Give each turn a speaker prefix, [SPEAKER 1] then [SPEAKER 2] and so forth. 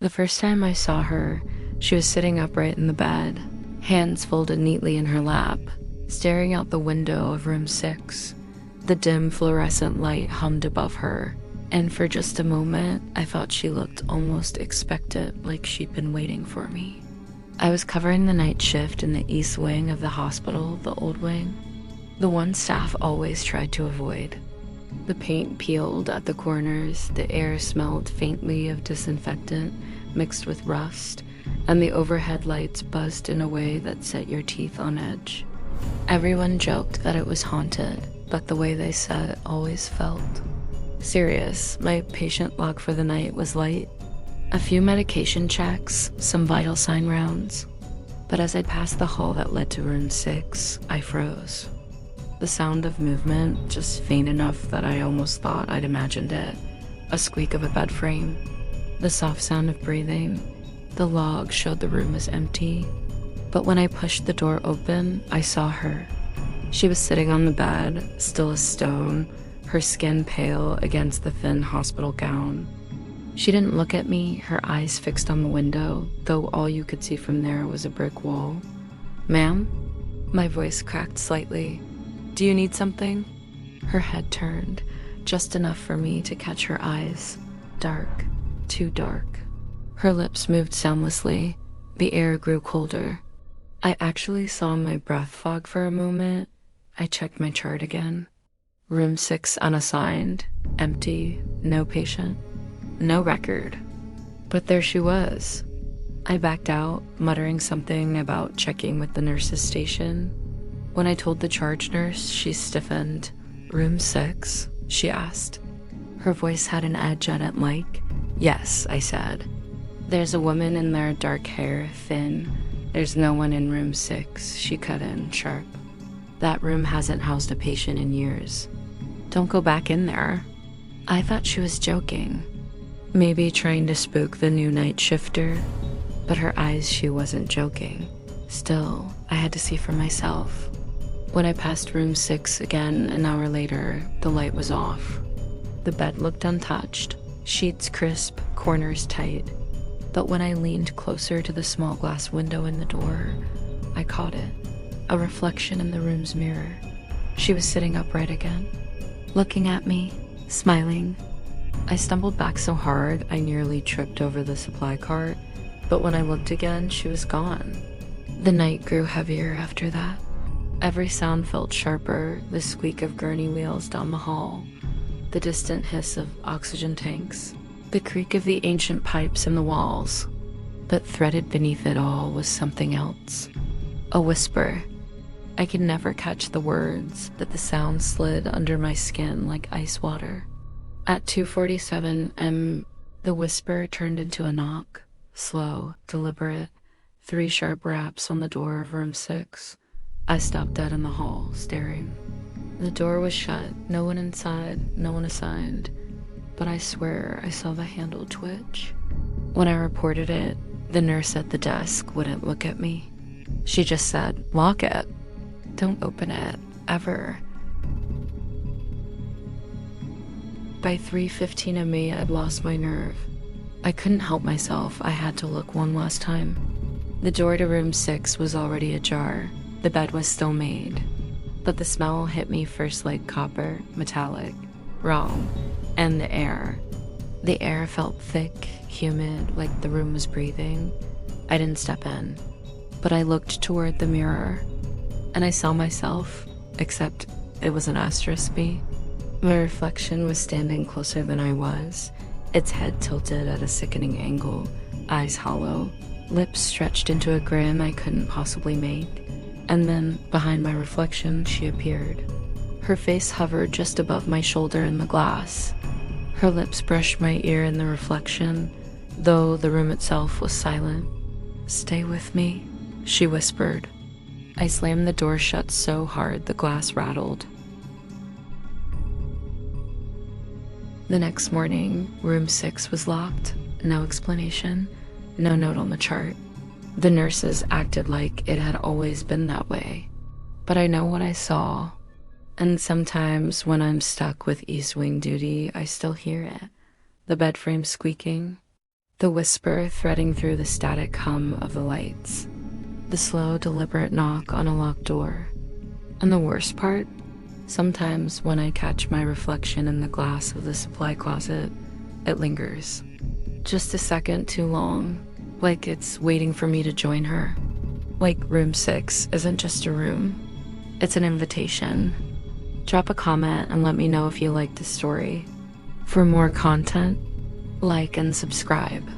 [SPEAKER 1] The first time I saw her, she was sitting upright in the bed, hands folded neatly in her lap, staring out the window of room 6. The dim fluorescent light hummed above her, and for just a moment, I thought she looked almost expectant, like she'd been waiting for me. I was covering the night shift in the east wing of the hospital, the old wing, the one staff always tried to avoid. The paint peeled at the corners, the air smelled faintly of disinfectant mixed with rust, and the overhead lights buzzed in a way that set your teeth on edge. Everyone joked that it was haunted, but the way they said it always felt serious. My patient log for the night was light. A few medication checks, some vital sign rounds. But as I passed the hall that led to room 6, I froze. The sound of movement, just faint enough that I almost thought I'd imagined it. A squeak of a bed frame. The soft sound of breathing. The log showed the room was empty. But when I pushed the door open, I saw her. She was sitting on the bed, still as stone, her skin pale against the thin hospital gown. She didn't look at me, her eyes fixed on the window, though all you could see from there was a brick wall. "Ma'am?" My voice cracked slightly. "Do you need something?" Her head turned, just enough for me to catch her eyes. Dark, too dark. Her lips moved soundlessly. The air grew colder. I actually saw my breath fog for a moment. I checked my chart again. Room 6 unassigned, empty, no patient, no record. But there she was. I backed out, muttering something about checking with the nurse's station. When I told the charge nurse, she stiffened. "Room 6?" she asked. Her voice had an edge I didn't like. "Yes," I said. "There's a woman in there, dark hair, thin. There's no one in room 6, she cut in, sharp. "That room hasn't housed a patient in years. Don't go back in there." I thought she was joking. Maybe trying to spook the new night shifter. But her eyes, she wasn't joking. Still, I had to see for myself. When I passed room 6 again an hour later, the light was off. The bed looked untouched, sheets crisp, corners tight. But when I leaned closer to the small glass window in the door, I caught it, a reflection in the room's mirror. She was sitting upright again, looking at me, smiling. I stumbled back so hard I nearly tripped over the supply cart, but when I looked again, she was gone. The night grew heavier after that. Every sound felt sharper, the squeak of gurney wheels down the hall, the distant hiss of oxygen tanks, the creak of the ancient pipes in the walls. But threaded beneath it all was something else. A whisper. I could never catch the words, but the sound slid under my skin like ice water. At 2:47 m, the whisper turned into a knock, slow, deliberate, 3 sharp raps on the door of room 6. I stopped dead in the hall, staring. The door was shut, no one inside, no one assigned, but I swear I saw the handle twitch. When I reported it, the nurse at the desk wouldn't look at me. She just said, "Lock it. Don't open it, ever." By 3:15 of me, I'd lost my nerve. I couldn't help myself, I had to look one last time. The door to room 6 was already ajar. The bed was still made. But the smell hit me first like copper, metallic, wrong, and the air. The air felt thick, humid, like the room was breathing. I didn't step in, but I looked toward the mirror, and I saw myself, except it was an asterisk me. My reflection was standing closer than I was, its head tilted at a sickening angle, eyes hollow, lips stretched into a grin I couldn't possibly make. And then, behind my reflection, she appeared. Her face hovered just above my shoulder in the glass. Her lips brushed my ear in the reflection, though the room itself was silent. "Stay with me," she whispered. I slammed the door shut so hard the glass rattled. The next morning, room 6 was locked. No explanation, no note on the chart. The nurses acted like it had always been that way. But I know what I saw, and sometimes when I'm stuck with East Wing duty, I still hear it. The bed frame squeaking, The whisper threading through the static hum of the lights. The slow, deliberate knock on a locked door. And the worst part? Sometimes when I catch my reflection in the glass of the supply closet, it lingers. Just a second too long, like it's waiting for me to join her. Like room 6 isn't just a room, it's an invitation. Drop a comment and let me know if you liked the story. For more content, like and subscribe.